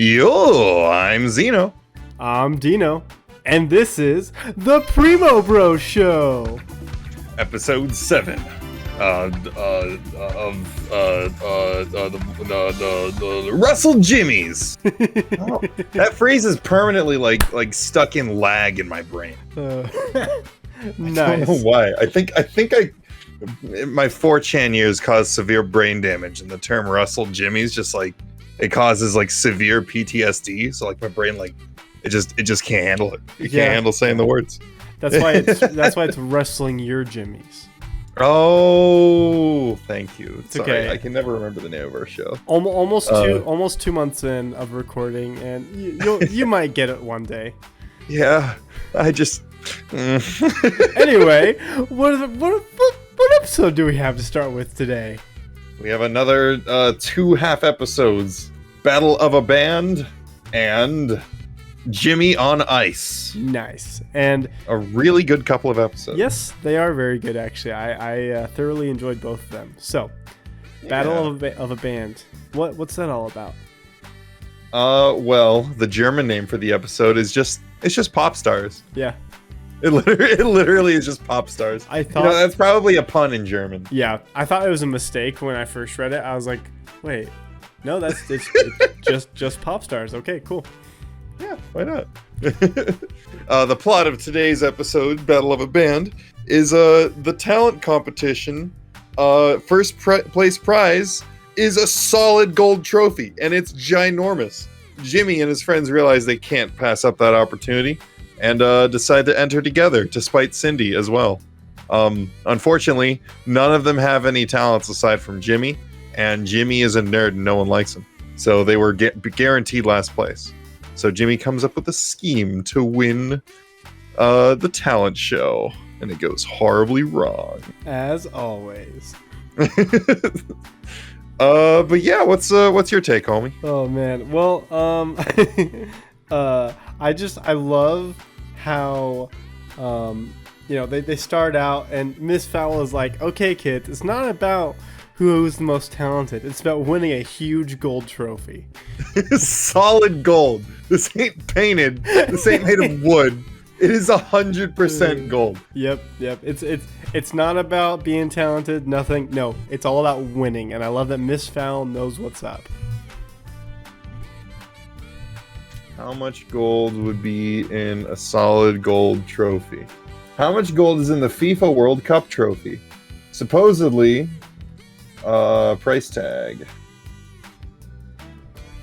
Yo, I'm Zino. I'm Dino, and this is the Primo Bro Show. Episode 7 of the Russell Jimmies. Oh, that phrase is permanently like stuck in lag in my brain. Nice. I don't know why. I think my 4chan years caused severe brain damage, and the term Russell Jimmies just like it causes like severe PTSD. So like my brain it just can't handle it. It can't handle saying the words. That's why it's wrestling your jimmies. Oh, thank you. It's Sorry, okay. I can never remember the name of our show. Almost 2 months in of recording, and you might get it one day. Yeah, I just. Anyway, what episode do we have to start with today? We have another 2 half episodes: Battle of a Band and Jimmy on Ice. Nice. And a really good couple of episodes. Yes, they are very good, actually. I thoroughly enjoyed both of them. So, Battle of a Band. What's that all about? Well, the German name for the episode is just Pop Stars. Yeah. It literally is just Pop Stars. I thought that's probably a pun in German. Yeah, I thought it was a mistake when I first read it. I was like, wait, no, it's just Pop Stars. Okay, cool. Yeah, why not? The plot of today's episode, Battle of a Band, is the talent competition. First place prize is a solid gold trophy, and it's ginormous. Jimmy and his friends realize they can't pass up that opportunity, and decide to enter together to spite Cindy as well. Unfortunately, none of them have any talents aside from Jimmy, and Jimmy is a nerd and no one likes him. So they were guaranteed last place. So Jimmy comes up with a scheme to win the talent show, and it goes horribly wrong. As always. But yeah, what's your take, homie? Oh man, well, I love how, they start out and Miss Fowl is like, okay, kids, it's not about who's the most talented. It's about winning a huge gold trophy. Solid gold. This ain't painted. This ain't made of wood. It is 100% gold. Yep. It's not about being talented. Nothing. No, it's all about winning. And I love that Miss Fowl knows what's up. How much gold would be in a solid gold trophy? How much gold is in the FIFA World Cup trophy? Supposedly, price tag.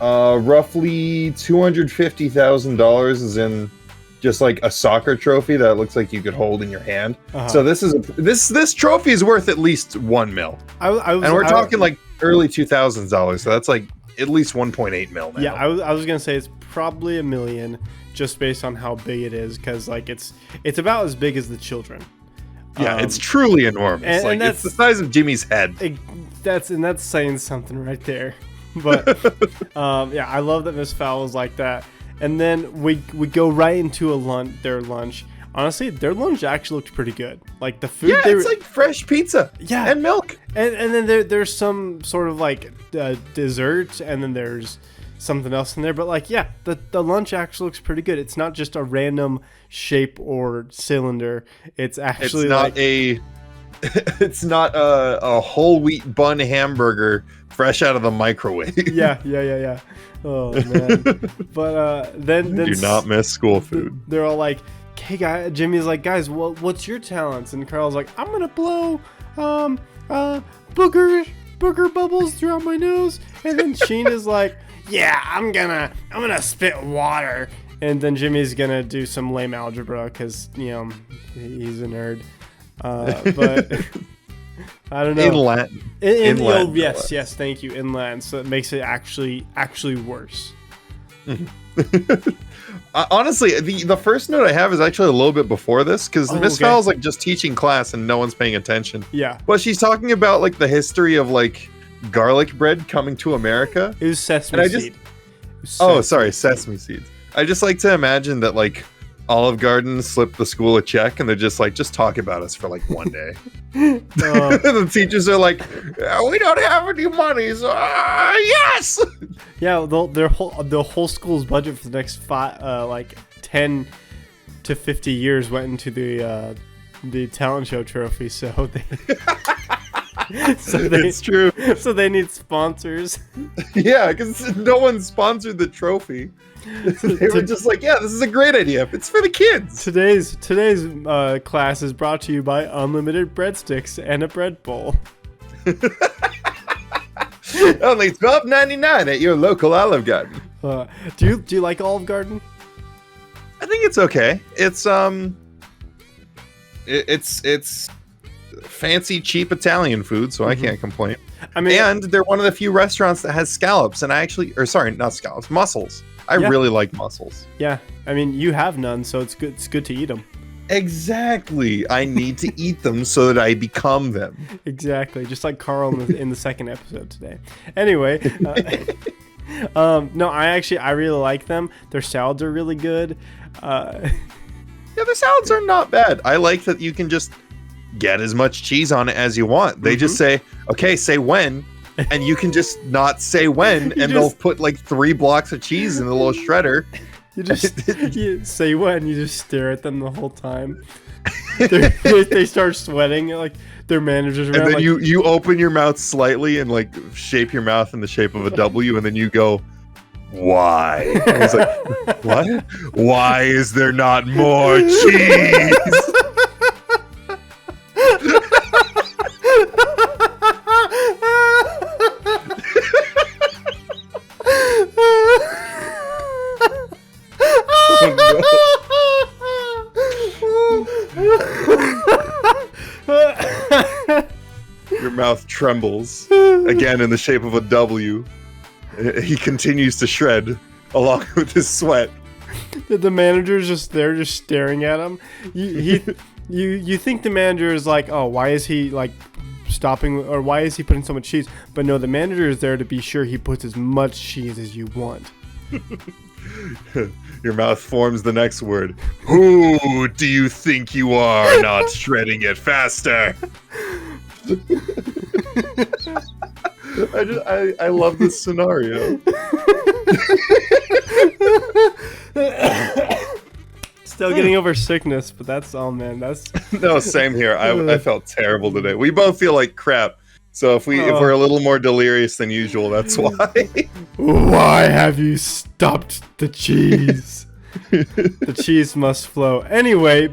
Roughly $250,000 is in just like a soccer trophy that looks like you could hold in your hand. Uh-huh. So this trophy is worth at least $1 million. And we're talking like early 2000s dollars. So that's like at least 1.8 mil now. Yeah, I was gonna say it's probably $1 million just based on how big it is, because like it's about as big as the children. Yeah, it's truly enormous. And it's the size of Jimmy's head. That's saying something right there. But yeah, I love that Miss Fowl is like that. And then we go right into their lunch. Honestly, their lunch actually looked pretty good. Like the food. Yeah, it's like fresh pizza. Yeah, and milk. And then there's some sort of like dessert, and then there's something else in there. But like, yeah, the lunch actually looks pretty good. It's not just a random shape or cylinder. It's actually it's not a whole wheat bun hamburger fresh out of the microwave. Yeah. Oh man. But then do not miss school food. They're all like, "Hey guys," Jimmy's like, "Guys, what's your talents?" And Carl's like, "I'm gonna blow booger bubbles throughout my nose." And then Sheen is like, "Yeah, I'm gonna spit water." And then Jimmy's gonna do some lame algebra because he's a nerd. But I don't know. In Latin. In Latin. Yes, thank you. In Latin, so it makes it actually worse. Honestly, the first note I have is actually a little bit before this, because Miss Fowl's like just teaching class and no one's paying attention. Yeah. But she's talking about like the history of like garlic bread coming to America. It was sesame seed. Sesame seeds. I just like to imagine that like Olive Garden slipped the school a check, and they're just like, just talk about us for like one day. The teachers are like, we don't have any money, so yes. Yeah, the whole school's budget for the next 10 to 50 years went into the talent show trophy. So it's true. So they need sponsors. Yeah, because no one sponsored the trophy. They were just like, yeah, this is a great idea. It's for the kids. Today's class is brought to you by unlimited breadsticks and a bread bowl. Only $12.99 at your local Olive Garden. Do you like Olive Garden? I think it's okay. It's fancy, cheap Italian food, so I can't complain. I mean, and they're one of the few restaurants that has scallops, and not scallops, mussels. I really like mussels. Yeah, I mean, you have none, so it's good. It's good to eat them. Exactly. I need to eat them so that I become them. Exactly, just like Carl in the second episode today. Anyway, no, I really like them. Their salads are really good. Yeah, the salads are not bad. I like that you can just get as much cheese on it as you want. They just say, okay, say when. And you can just not say when, and they'll put like 3 blocks of cheese in the little shredder. You say when, you just stare at them the whole time. They start sweating, like their managers around. And then you open your mouth slightly and like shape your mouth in the shape of a W, and then you go, why? And he's like, what? Why is there not more cheese? Your mouth trembles again in the shape of a W. He continues to shred along with his sweat. The manager's just there, just staring at him. You think the manager is like, oh, why is he like stopping, or why is he putting so much cheese? But no, the manager is there to be sure he puts as much cheese as you want. Your mouth forms the next word. Who do you think you are, not shredding it faster? I love this scenario. Still getting over sickness, but that's all, man. No, same here. I felt terrible today. We both feel like crap. So if we're a little more delirious than usual, that's why. Why have you stopped the cheese? The cheese must flow. Anyway,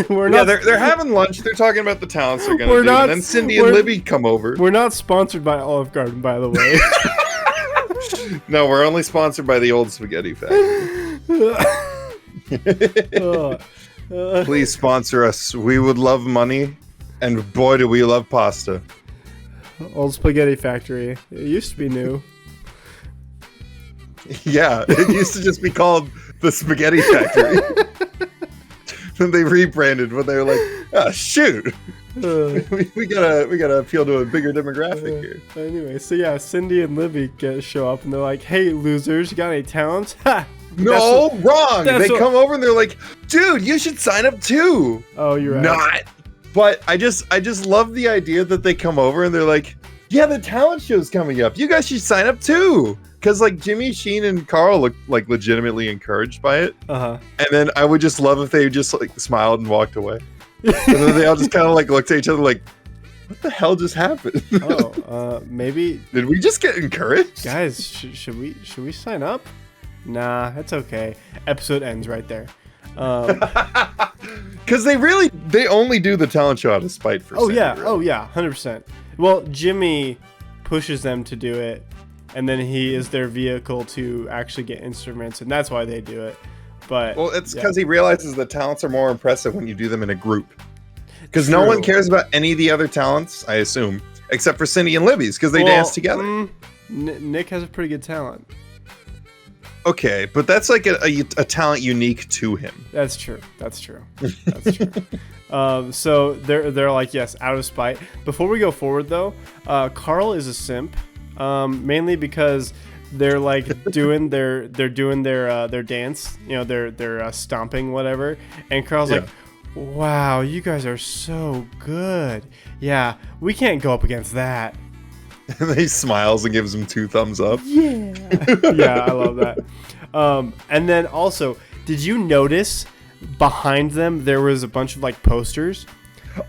we're not. Yeah, they're having lunch. They're talking about the talents they're gonna do. And then Cindy and Libby come over. We're not sponsored by Olive Garden, by the way. No, we're only sponsored by the Old Spaghetti Factory. Please sponsor us. We would love money, and boy, do we love pasta. Old Spaghetti Factory. It used to be new. Yeah, it used to just be called the Spaghetti Factory. Then they rebranded when they were like, oh, shoot. We gotta appeal to a bigger demographic here. Anyway, so yeah, Cindy and Libby show up and they're like, hey, losers, you got any talents? Ha! No, wrong. They come over and they're like, dude, you should sign up too. Oh, you're right. Not. But I just love the idea that they come over and they're like, yeah, the talent show's coming up. You guys should sign up too. Because like Jimmy, Sheen, and Carl look like legitimately encouraged by it. And then I would just love if they just like smiled and walked away. And then they all just kind of like looked at each other like, what the hell just happened? Maybe. Did we just get encouraged? Guys, should we sign up? Nah, that's okay. Episode ends right there. Because they only do the talent show out of spite for Cindy, yeah. really. Oh yeah, 100%. Well, Jimmy pushes them to do it, and then he is their vehicle to actually get instruments, and that's why they do it. But well, it's because he realizes that talents are more impressive when you do them in a group. Because no one cares about any of the other talents, I assume, except for Cindy and Libby's, because they dance together. Nick has a pretty good talent. Okay, but that's like a talent unique to him. That's true. So they're like, yes, out of spite. Before we go forward, though, Carl is a simp, mainly because they're like doing their dance, you know, their stomping, whatever. And Carl's like, wow, you guys are so good. Yeah, we can't go up against that. And he smiles and gives him 2 thumbs up. Yeah. Yeah, I love that. And then also, did you notice behind them there was a bunch of like posters?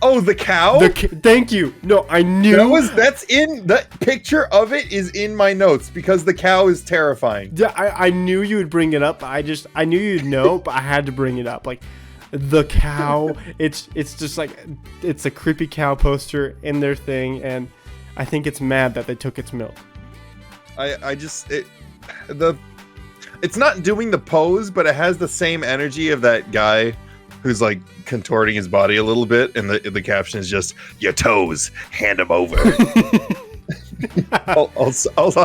Oh, the cow? Thank you. No, I knew that's in the picture of it is in my notes because the cow is terrifying. Yeah, I knew you would bring it up. I knew you'd know, but I had to bring it up. Like the cow, it's just like it's a creepy cow poster in their thing, and I think it's mad that they took its milk. It's not doing the pose, but it has the same energy of that guy who's like contorting his body a little bit, and the caption is just "your toes, hand them over." I'll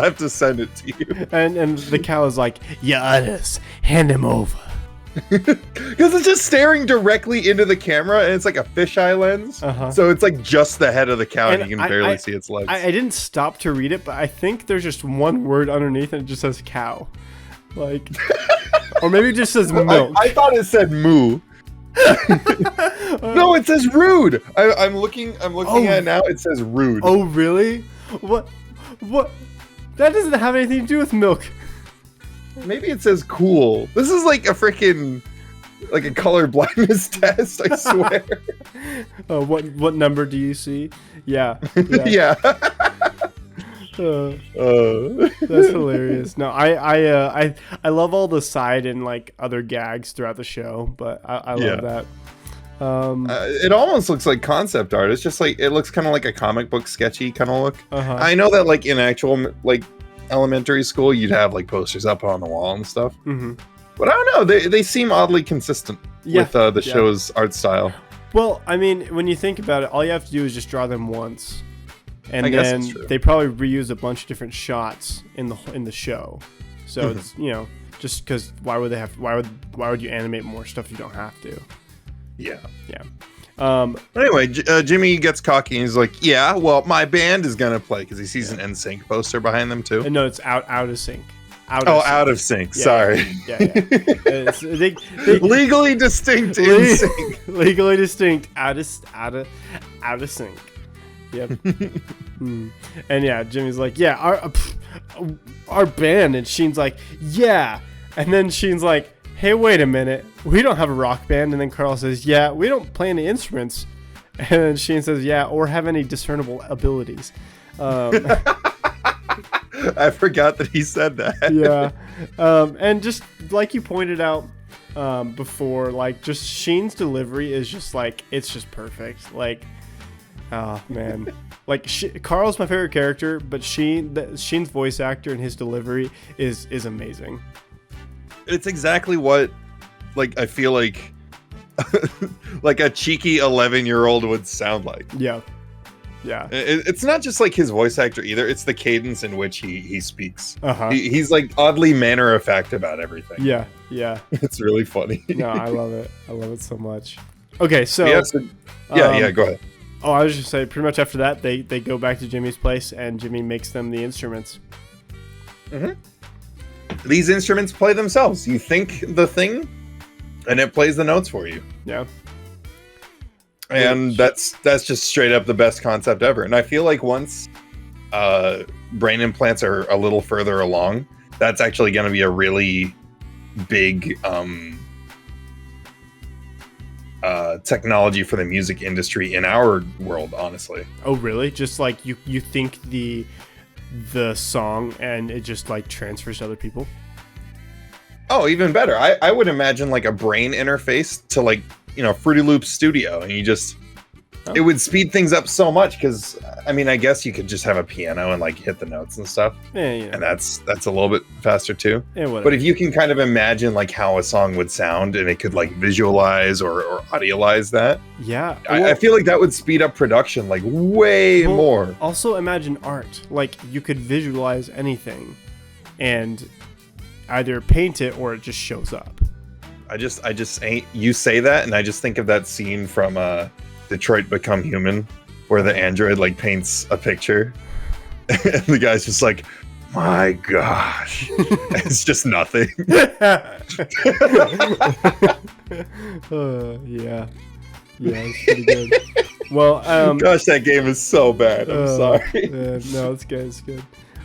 have to send it to you. And the cow is like, "Ya udders, hand him over." Because it's just staring directly into the camera, and it's like a fisheye lens, so it's like just the head of the cow, and you can barely see its legs. I didn't stop to read it, but I think there's just one word underneath, and it just says "cow," like, or maybe it just says milk. I thought it said "moo." No, it says "rude." I'm looking at it now. It says "rude." Oh, really? What? That doesn't have anything to do with milk. Maybe it says "cool." This is like a freaking like a color blindness test. I swear. What number do you see? Yeah. Yeah. That's hilarious. No, I love all the side and like other gags throughout the show, but I love that. It almost looks like concept art. It's just like it looks kind of like a comic book sketchy kind of look. I know that like in actual like elementary school you'd have like posters up on the wall and stuff, but I don't know, they seem oddly consistent with the show's art style. Well, I mean, when you think about it, all you have to do is just draw them once, and then they probably reuse a bunch of different shots in the show. So it's, you know, just because why would you animate more stuff if you don't have to? Yeah. Anyway, Jimmy gets cocky and he's like, "Yeah, well, my band is gonna play," because he sees an NSYNC poster behind them too. No, it's out of sync. Out of sync. Yeah, sorry. Yeah. Legally distinct in sync. Legally distinct out of sync. Yep. And yeah, Jimmy's like, "Yeah, our band," and Sheen's like, "Yeah," and then Sheen's like, "Hey, wait a minute. We don't have a rock band." And then Carl says, "Yeah, we don't play any instruments." And then Sheen says, "Yeah, or have any discernible abilities." I forgot that he said that. Yeah. And just like you pointed out before, like just Sheen's delivery is just like, it's just perfect. Like, oh man. Like Carl's my favorite character, but Sheen's voice actor and his delivery is amazing. It's exactly what, like, I feel like like a cheeky 11-year-old would sound like. Yeah. It's not just like his voice actor either. It's the cadence in which he speaks. He's like oddly matter of fact about everything. Yeah. It's really funny. No, I love it so much. Okay, so yeah, go ahead. Oh, I was just saying, pretty much after that, they go back to Jimmy's place, and Jimmy makes them the instruments. These instruments play themselves. You think the thing, and it plays the notes for you. Yeah. And that's just straight up the best concept ever. And I feel like once brain implants are a little further along, that's actually going to be a really big technology for the music industry in our world, honestly. Oh, really? Just like you think the song and it just like transfers to other people? Oh, even better. I would imagine like a brain interface to like, you know, Fruity Loops Studio, and you just it would speed things up so much, because I mean, I guess you could just have a piano and like hit the notes and stuff. Yeah. And that's a little bit faster too. Yeah, whatever. But if you can kind of imagine like how a song would sound, and it could like visualize or audiolize that. Yeah. I feel like that would speed up production like way more. Also imagine art. Like you could visualize anything and either paint it or it just shows up. I just ain't. You say that, and I just think of that scene from Detroit Become Human, where the android like paints a picture, and the guy's just like, my gosh. It's just nothing. Yeah. Yeah, it's pretty good. Well, gosh, that game is so bad. I'm sorry. No, it's good. It's good.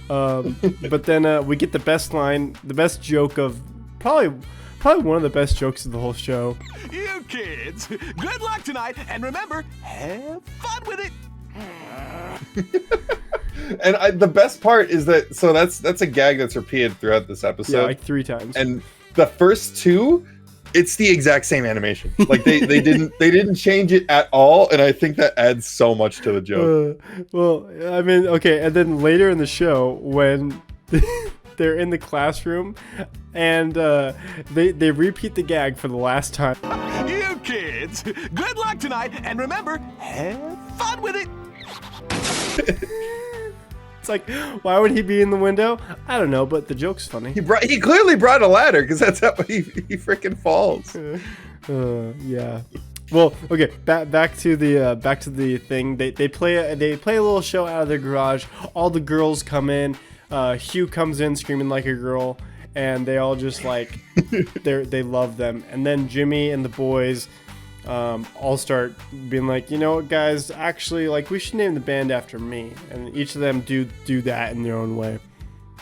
But then we get the best line, the best joke of probably one of the best jokes of the whole show. You kids, good luck tonight, and remember, have fun with it. And the best part is that that's a gag that's repeated throughout this episode. Yeah, like 3 times. And the first 2, it's the exact same animation. Like they didn't change it at all, and I think that adds so much to the joke. Well, I mean, okay, and then later in the show when they're in the classroom and they repeat the gag for the last time. You kids, good luck tonight, and remember, have fun with it. It's like, why would he be in the window? I don't know, but the joke's funny. He clearly brought a ladder because that's how he freaking falls. Yeah. Well, okay. Back to the thing. They play a little show out of their garage. All the girls come in. Hugh comes in screaming like a girl, and they all just like they love them. And then Jimmy and the boys all start being like, you know what, guys, actually, like, we should name the band after me. And each of them do that in their own way.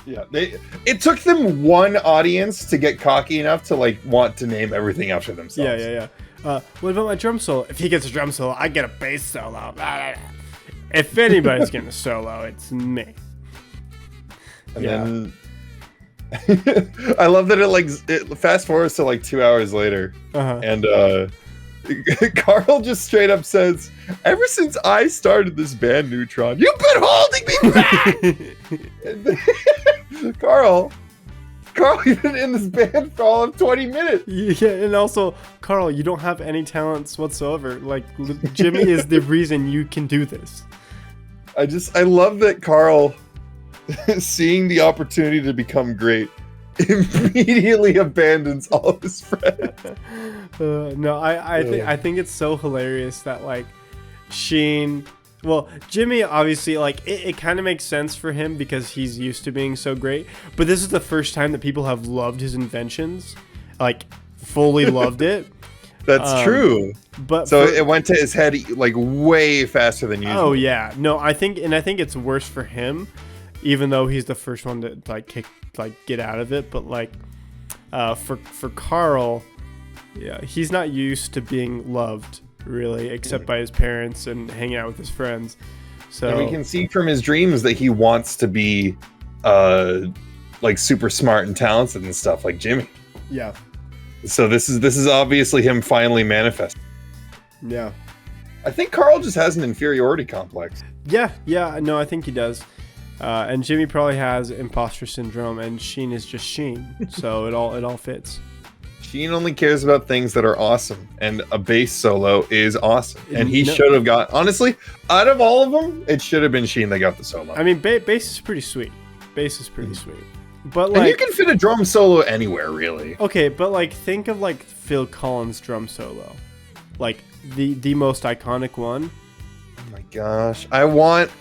Yeah, it took them one audience to get cocky enough to like want to name everything after themselves. Yeah. What about my drum solo? If he gets a drum solo, I get a bass solo. If anybody's getting a solo, it's me. And then I love that it fast forwards to like 2 hours later, and Carl just straight up says, "Ever since I started this band, Neutron, you've been holding me back." Carl, you've been in this band for all of 20 minutes. Yeah, and also, Carl, you don't have any talents whatsoever. Like, Jimmy is the reason you can do this. I love that Carl, seeing the opportunity to become great, immediately abandons all of his friends. No, I think it's so hilarious that like Sheen. Well, Jimmy obviously like it kind of makes sense for him because he's used to being so great. But this is the first time that people have loved his inventions, like fully loved it. That's true. But so it went to his head like way faster than usual. Oh yeah, no, I think it's worse for him, even though he's the first one to get out of it. But like, for Carl, yeah, he's not used to being loved really, except by his parents and hanging out with his friends. So and we can see from his dreams that he wants to be, like super smart and talented and stuff like Jimmy. Yeah. So this is obviously him finally manifesting. Yeah. I think Carl just has an inferiority complex. Yeah, no, I think he does. And Jimmy probably has imposter syndrome, and Sheen is just Sheen. So it all fits. Sheen only cares about things that are awesome, and a bass solo is awesome. And he should have got, honestly, out of all of them, it should have been Sheen that got the solo. I mean, bass is pretty sweet. Bass is pretty sweet. But like, and you can fit a drum solo anywhere, really. Okay, but like, think of like Phil Collins' drum solo, like the most iconic one. Oh my gosh, I want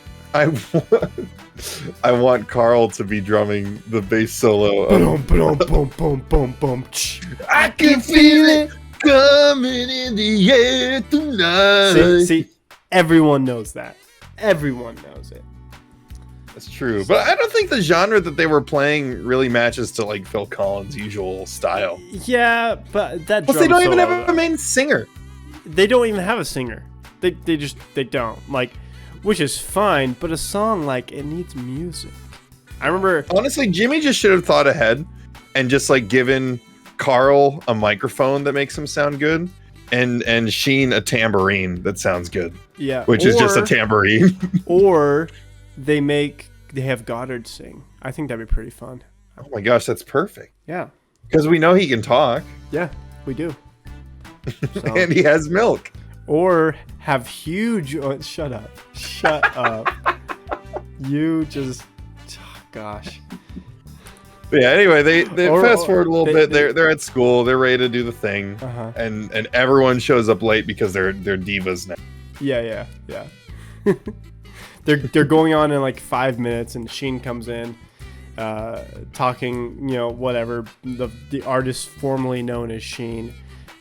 Carl to be drumming the bass solo. I can feel it coming in the air tonight. See, everyone knows that. Everyone knows it. That's true, but I don't think the genre that they were playing really matches to like Phil Collins' usual style. Yeah, but that. Plus, they don't even have a main singer. They don't even have a singer. They don't like, which is fine. But a song, like, it needs music. I remember. Honestly, Jimmy just should have thought ahead and just like given Carl a microphone that makes him sound good, and Sheen a tambourine that sounds good. Yeah, which is just a tambourine. Or they have Goddard sing. I think that'd be pretty fun. Oh my gosh, that's perfect. Yeah. Because we know he can talk. Yeah, we do. So. And he has milk. Or have huge... Oh, shut up. Shut up. You just... Oh, gosh. But yeah, anyway, they fast forward a little bit. They're at school. They're ready to do the thing. And everyone shows up late because they're divas now. Yeah. They're going on in like 5 minutes, and Sheen comes in, talking, whatever, the artist formerly known as Sheen.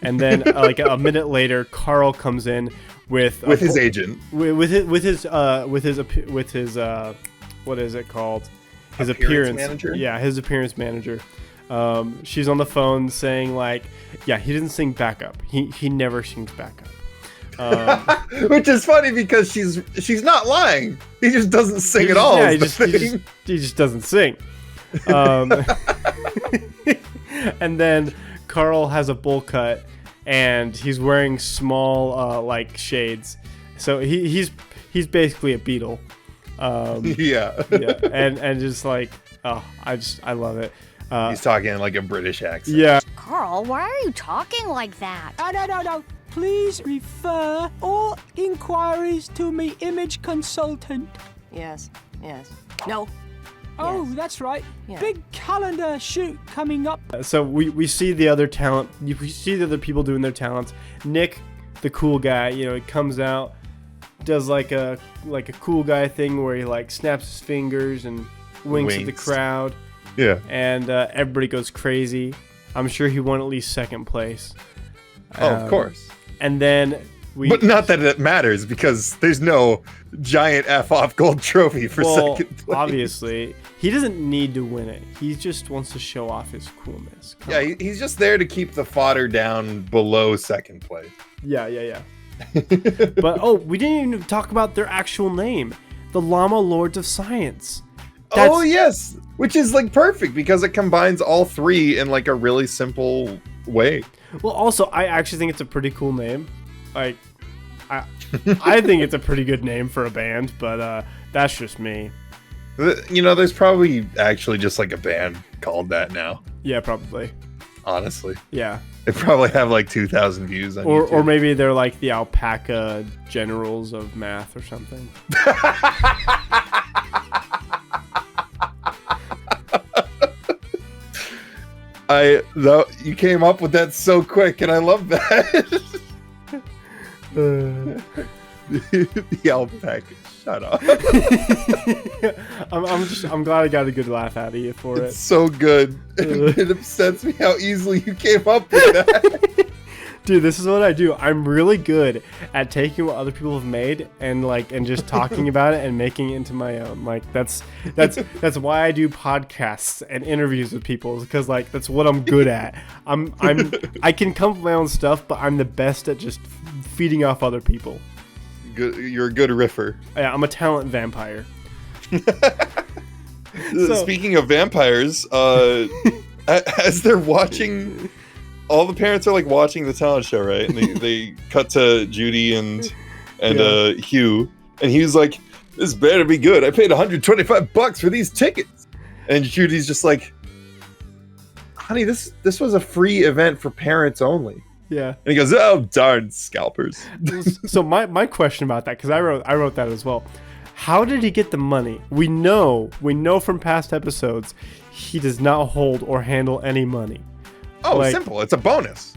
And then like a minute later, Carl comes in with his agent, with his what is it called? His appearance manager. Yeah, his appearance manager. She's on the phone saying like, yeah, he didn't sing backup. He never sings backup. Which is funny because she's not lying. He just doesn't sing at all. Yeah, he just doesn't sing. And then Carl has a bowl cut, and he's wearing small like shades. So he's basically a Beatle. Yeah. And just like, I love it. He's talking like a British accent. Yeah. Carl, why are you talking like that? No. Please refer all inquiries to me image consultant. Yes. No. Oh, Yes. that's right. Yeah. Big calendar shoot coming up. So we see the other talent. We see the other people doing their talents. Nick, the cool guy, he comes out, does like a cool guy thing where he like snaps his fingers and winks at the crowd. Yeah. And everybody goes crazy. I'm sure he won at least second place. Of course. And then But not that it matters because there's no giant F-off gold trophy for second place. Obviously, he doesn't need to win it. He just wants to show off his coolness. He's just there to keep the fodder down below second place. Yeah. But we didn't even talk about their actual name, the Llama Lords of Science. Oh yes, which is like perfect because it combines all three in like a really simple way. Well, also, I actually think it's a pretty cool name. Like, I think it's a pretty good name for a band, but that's just me. There's probably actually just like a band called that now. Yeah, probably. Honestly. Yeah. They probably have like 2,000 views on YouTube. Or maybe they're like the alpaca generals of math or something. You came up with that so quick, and I love that. The alpaca. Shut up. I'm glad I got a good laugh out of you for It's so good. It upsets me how easily you came up with that. Dude, this is what I do. I'm really good at taking what other people have made and just talking about it and making it into my own. Like that's why I do podcasts and interviews with people, because like that's what I'm good at. I can come up with my own stuff, but I'm the best at just feeding off other people. Good, you're a good riffer. Yeah, I'm a talent vampire. Speaking of vampires, as they're watching, all the parents are like watching the talent show, right? And they cut to Judy and Hugh, and Hugh's like, "This better be good. I paid $125 for these tickets." And Judy's just like, "Honey, this was a free event for parents only." Yeah. And he goes, "Oh darn scalpers." So my question about that, because I wrote that as well. How did he get the money? We know from past episodes he does not hold or handle any money. Oh, simple. It's a bonus.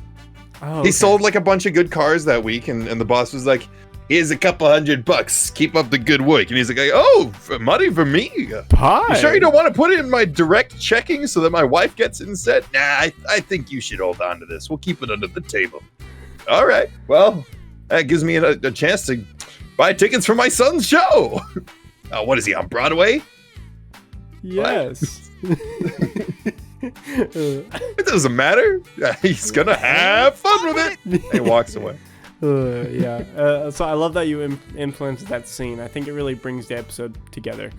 Oh, okay. He sold like a bunch of good cars that week, and the boss was like, "Here's a couple $100. Keep up the good work." And he's like, "Oh, money for me? Pie. You sure you don't want to put it in my direct checking so that my wife gets it instead?" "Nah, I think you should hold on to this. We'll keep it under the table." "All right. Well, that gives me a chance to buy tickets for my son's show." What is he, on Broadway?" Yes. It doesn't matter. He's gonna have fun with it. And he walks away. Yeah. So I love that you influenced that scene. I think it really brings the episode together.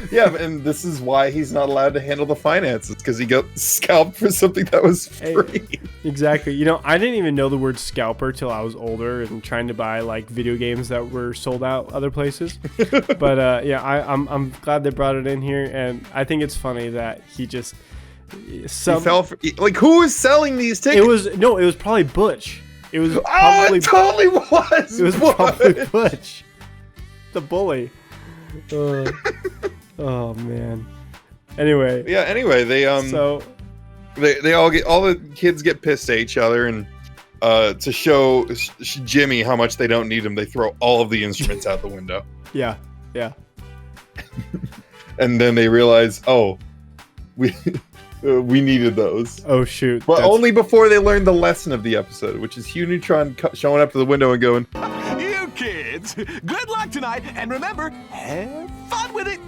Yeah, and this is why he's not allowed to handle the finances, because he got scalped for something that was free. Exactly. I didn't even know the word scalper till I was older and trying to buy like video games that were sold out other places. But yeah, I'm glad they brought it in here, and I think it's funny that he just He fell for, like, who was selling these tickets? It was probably Butch. It was it totally was. It was probably Butch, the bully. Oh man. Anyway. Yeah. Anyway, they all the kids get pissed at each other, and to show Jimmy how much they don't need him, they throw all of the instruments out the window. Yeah. and then they realize, oh, we we needed those. Oh shoot! But only before they learned the lesson of the episode, which is Hugh Neutron showing up to the window and going, You kids, good luck tonight, and remember, have fun with it.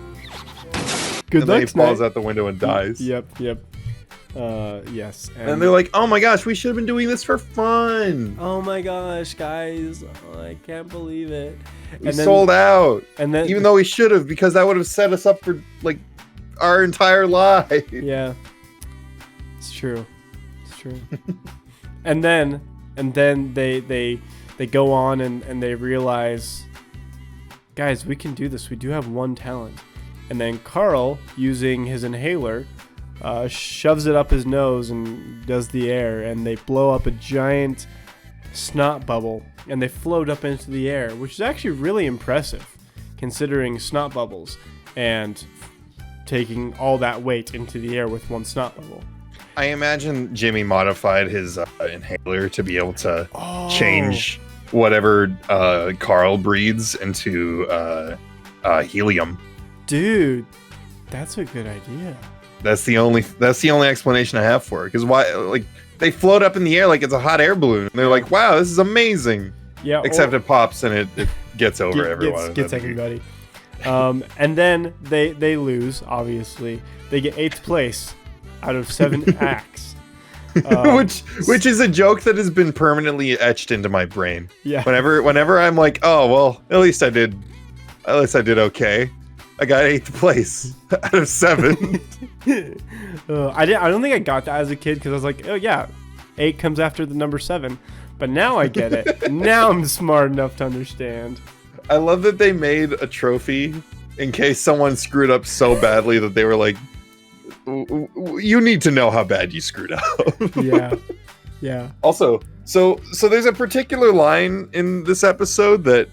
Good and then luck he falls tonight. out the window and dies. Yep. Yes. And they're like, oh my gosh, we should have been doing this for fun. oh my gosh, guys! Oh, I can't believe it. We sold out. And then, Even though we should have, because that would have set us up for like our entire life. yeah, it's true. It's true. and then they go on and they realize, guys, we can do this. We do have one talent. And then Carl, using his inhaler, shoves it up his nose and does the air, and they blow up a giant snot bubble, and they float up into the air, which is actually really impressive, considering snot bubbles and taking all that weight into the air with one snot bubble. I imagine Jimmy modified his inhaler to be able to change whatever Carl breathes into helium. Dude, that's a good idea. That's the only explanation I have for it. Because why? Like they float up in the air like it's a hot air balloon. And they're like, wow, this is amazing. Yeah. Except it pops and it gets over everyone. Gets everybody. And then they lose. Obviously, they get 8th place out of 7 acts. Which is a joke that has been permanently etched into my brain. Yeah. Whenever I'm like, oh well, at least I did okay. I got 8th place out of 7. I don't think I got that as a kid because I was like, oh yeah, 8 comes after the number 7. But now I get it. Now I'm smart enough to understand. I love that they made a trophy in case someone screwed up so badly that they were like, you need to know how bad you screwed up. Yeah. Also, so there's a particular line in this episode that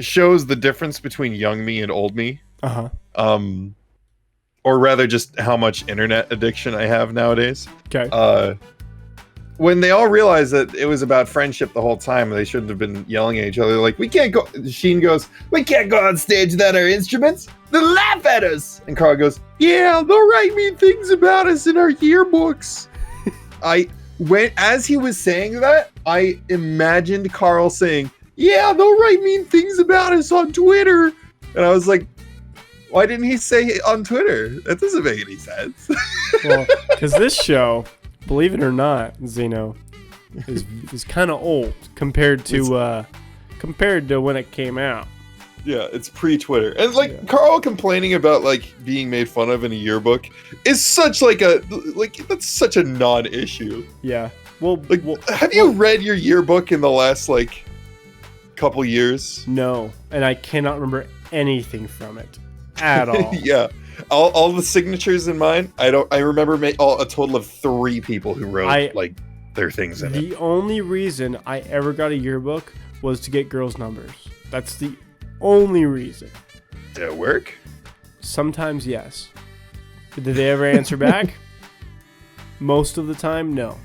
shows the difference between young me and old me. Or rather just how much internet addiction I have nowadays. Okay. When they all realize that it was about friendship the whole time, they shouldn't have been yelling at each other. Like, we can't go. Sheen goes, we can't go on stage without our instruments. They'll laugh at us. And Carl goes, yeah, they'll write mean things about us in our yearbooks. As he was saying that, I imagined Carl saying, yeah, they'll write mean things about us on Twitter. And I was like, why didn't he say it on Twitter? That doesn't make any sense. Well, because this show, believe it or not, Zino, is kind of old compared to when it came out. Yeah, it's pre-Twitter. And Carl complaining about like being made fun of in a yearbook is such that's such a non-issue. Yeah. Well, have you read your yearbook in the last couple years? No, and I cannot remember anything from it at all. Yeah. All the signatures in mine, I remember a total of 3 people who wrote their things in it. The only reason I ever got a yearbook was to get girls' numbers. That's the only reason. Did it work? Sometimes yes. Did they ever answer back? Most of the time, no.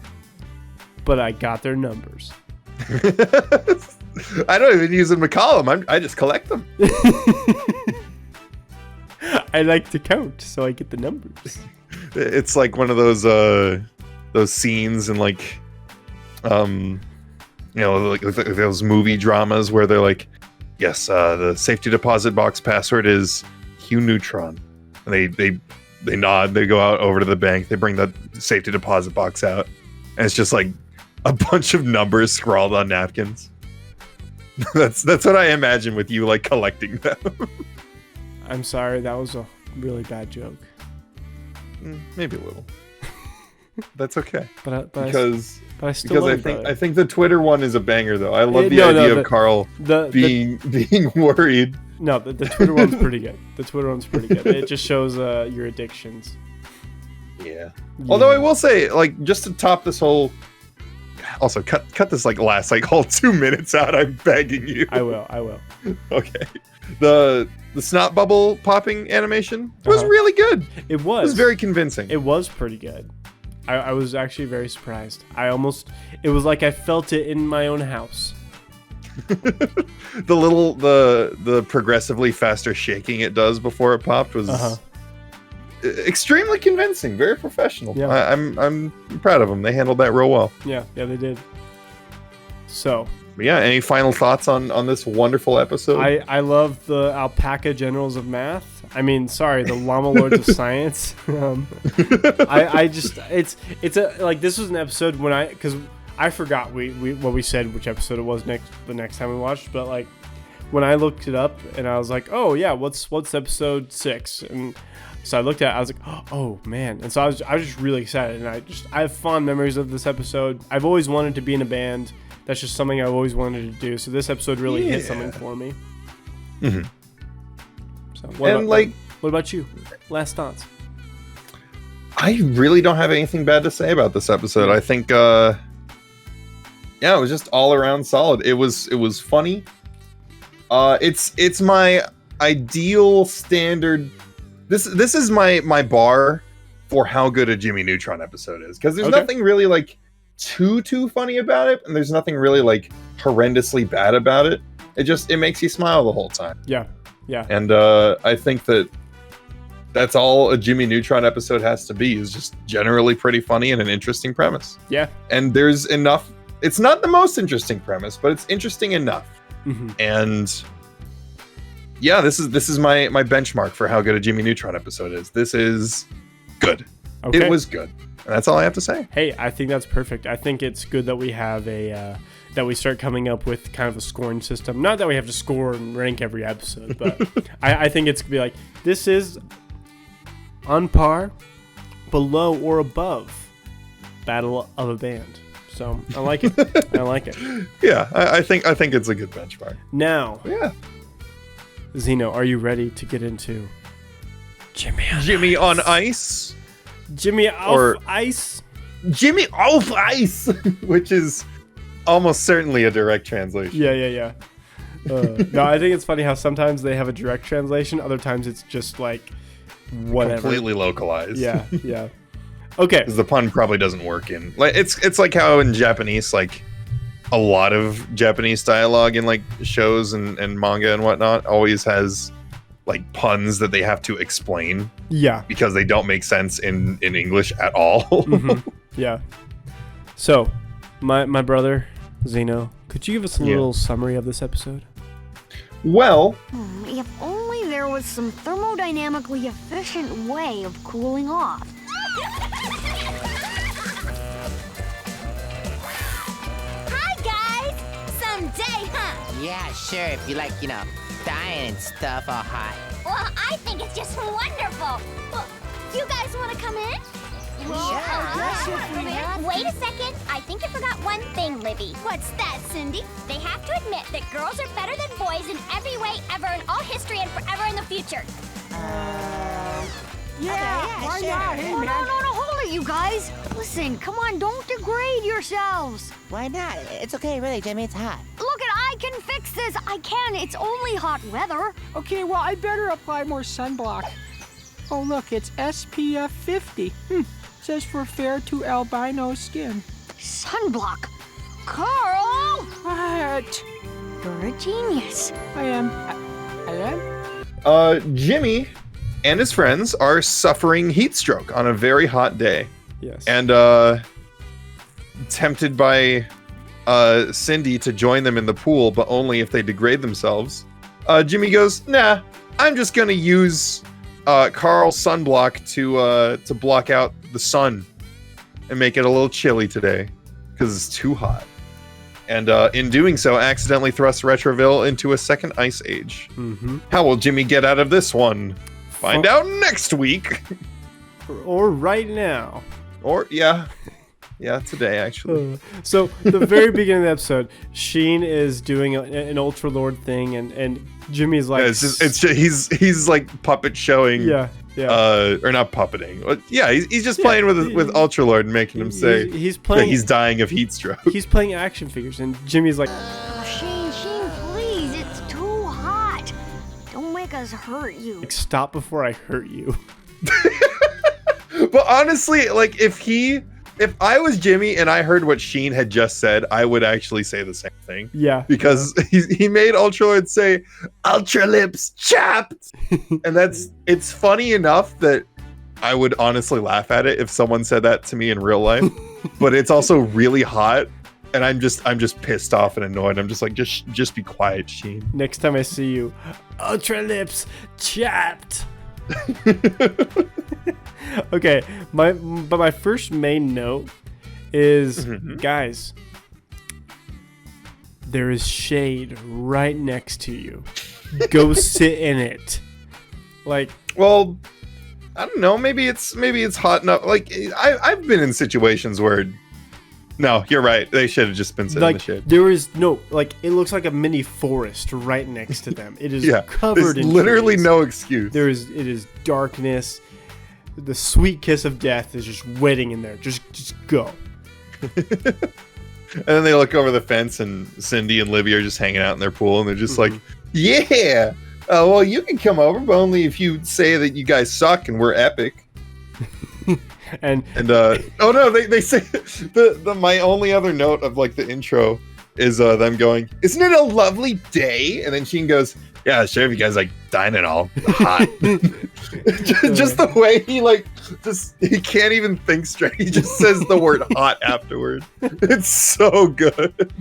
But I got their numbers. I don't even use them to call them. I just collect them. I like to count, so I get the numbers. It's like one of those scenes in those movie dramas where they're like, yes, the safety deposit box password is Hugh Neutron. And they nod, they go out over to the bank, they bring the safety deposit box out, and it's just like a bunch of numbers scrawled on napkins. That's what I imagine with you collecting them. I'm sorry, that was a really bad joke. Maybe a little. That's okay. But I think the Twitter one is a banger though. I love the idea of Carl being worried. No, the Twitter one's pretty good. The Twitter one's pretty good. It just shows your addictions. Yeah. Although I will say, just to top this whole. Also, cut this last whole 2 minutes out. I'm begging you. I will. Okay. The snot bubble popping animation was really good. It was very convincing. It was pretty good. I was actually very surprised. It was like I felt it in my own house. the progressively faster shaking it does before it popped was extremely convincing, very professional. Yeah. I'm proud of them. They handled that real well. Yeah, they did. So, But yeah, any final thoughts on this wonderful episode? I love the alpaca generals of math. I mean, sorry, the llama lords of science. I just it's a like this was an episode when because I forgot what we said, which episode it was the next time we watched, but like when I looked it up and I was like, oh yeah, what's episode 6? And so I looked at it, I was like, oh man. And so I was just really excited, and I have fond memories of this episode. I've always wanted to be in a band. That's just something I've always wanted to do. So this episode really hit something for me. Mm-hmm. So what about you? Last thoughts? I really don't have anything bad to say about this episode. I think it was just all around solid. It was funny. It's my ideal standard. This is my bar for how good a Jimmy Neutron episode is, because there's nothing really like too funny about it, and there's nothing really like horrendously bad about it. It makes you smile the whole time. Yeah. And I think that's all a Jimmy Neutron episode has to be, is just generally pretty funny and an interesting premise. Yeah. And there's enough. It's not the most interesting premise, but it's interesting enough. Mm-hmm. And yeah, this is my benchmark for how good a Jimmy Neutron episode is. This is good. Okay. It was good. And that's all I have to say. Hey, I think that's perfect. I think it's good that we have that we start coming up with kind of a scoring system. Not that we have to score and rank every episode, but I think it's gonna be like, this is on par, below, or above Battle of a Band. So I like it. I like it. Yeah, I think it's a good benchmark. Now, Yeah. Zino, are you ready to get into Jimmy on Ice? Jimmy off ice? Jimmy off ice, which is almost certainly a direct translation. Yeah. No, I think it's funny how sometimes they have a direct translation, other times it's just like whatever. Completely localized. Yeah. Okay. Because the pun probably doesn't work in like it's like how in Japanese, like a lot of Japanese dialogue in like shows and manga and whatnot always has like puns that they have to explain. Yeah. Because they don't make sense in English at all. Mm-hmm. Yeah. So, my brother, Zino, could you give us a little summary of this episode? Well, If only there was some thermodynamically efficient way of cooling off. Hi, guys! Someday, huh? Yeah, sure, if you like, dying and stuff all hot. Well, I think it's just wonderful. Well, you guys want to come in? Wait a second. I think you forgot one thing, Libby. What's that, Cindy? They have to admit that girls are better than boys in every way ever in all history and forever in the future. Why not? Hey, Oh, man. no, hold it, you guys. Listen, come on, don't degrade yourselves. Why not? It's okay, really, Jimmy. It's hot. Look, I can fix this. I can. It's only hot weather. Okay, well, I better apply more sunblock. Oh, look, it's SPF 50. Says for fair to albino skin. Sunblock. Carl! What? You're a genius. I am? Jimmy and his friends are suffering heat stroke on a very hot day. Yes. And tempted by Cindy to join them in the pool, but only if they degrade themselves. Jimmy goes, nah, I'm just gonna use Carl's sunblock to block out the sun and make it a little chilly today because it's too hot. And in doing so, accidentally thrust Retroville into a second ice age. Mm-hmm. How will Jimmy get out of this one? Find out next week. Or right now. Or yeah, today actually. So the very beginning of the episode, Sheen is doing an Ultra Lord thing, and Jimmy's like, Yeah, it's just, he's like puppet showing. Yeah. Or not puppeting. Yeah, he's just playing with Ultra Lord and making him say he's playing. that he's dying of heat stroke. He's playing action figures, and Jimmy's like, Sheen, please. It's too hot. Don't make us hurt you. stop before I hurt you. But honestly, like if he if I was Jimmy and I heard what Sheen had just said, I would actually say the same thing. Yeah. Because he made Ultralord say, Ultra Lips chapped. And it's funny enough that I would honestly laugh at it if someone said that to me in real life. But it's also really hot. And I'm just pissed off and annoyed. I'm just like, just be quiet, Sheen. Next time I see you, Ultra Lips chapped. Okay, my first main note is, guys, there is shade right next to you. Go sit in it. Like, well, I don't know. Maybe it's hot enough. Like I've been in situations where. No, you're right. They should have just been sitting in the shade. There is no, like, it looks like a mini forest right next to them. It is covered in literally trees. no excuse. It is darkness. The sweet kiss of death is just waiting in there. Just go. And then they look over the fence, and Cindy and Libby are just hanging out in their pool, and they're just like, yeah. Well, you can come over, but only if you say that you guys suck and we're epic. and oh no, they say the my only other note of like the intro is them going, isn't it a lovely day? And then Sheen goes, yeah, sure, if you guys like dining all hot. just the way he can't even think straight. He just says the word hot afterward. It's so good.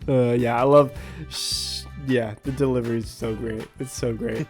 Yeah, I love the delivery is so great. It's so great.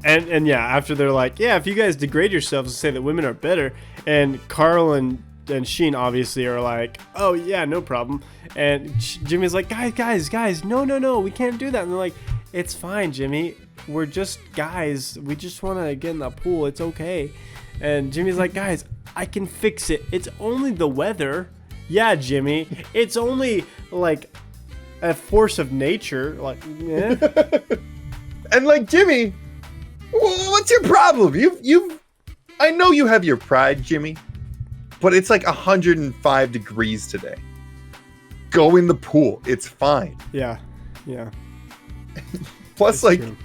And yeah, after they're like, yeah, if you guys degrade yourselves and say that women are better, and Carl and Sheen obviously are like, oh yeah, no problem. And Jimmy's like, guys, no, we can't do that. And they're like, it's fine, Jimmy. We're just guys. We just want to get in the pool. It's okay. And Jimmy's like, guys, I can fix it. It's only the weather. Yeah, Jimmy. It's only like a force of nature. Like, yeah. And like, Jimmy, what's your problem? I know you have your pride, Jimmy, but it's like 105 degrees today. Go in the pool. It's fine. Yeah. Plus, like, true.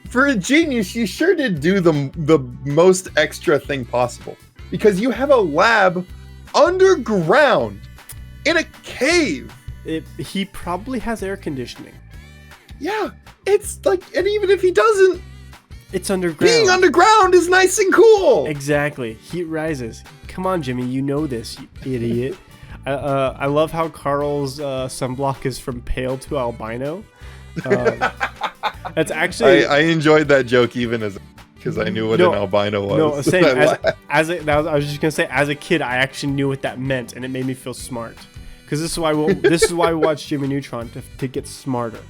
For a genius, you sure did do the most extra thing possible, because you have a lab underground in a cave. He probably has air conditioning. Yeah, it's like, and even if he doesn't, it's underground. Being underground is nice and cool. Exactly. Heat rises. Come on, Jimmy. You know this, you idiot. I love how Carl's sunblock is from pale to albino. That's actually. I enjoyed that joke even because I knew what an albino was. No, same. I was just gonna say, as a kid, I actually knew what that meant, and it made me feel smart. Because this is why we watch Jimmy Neutron to get smarter.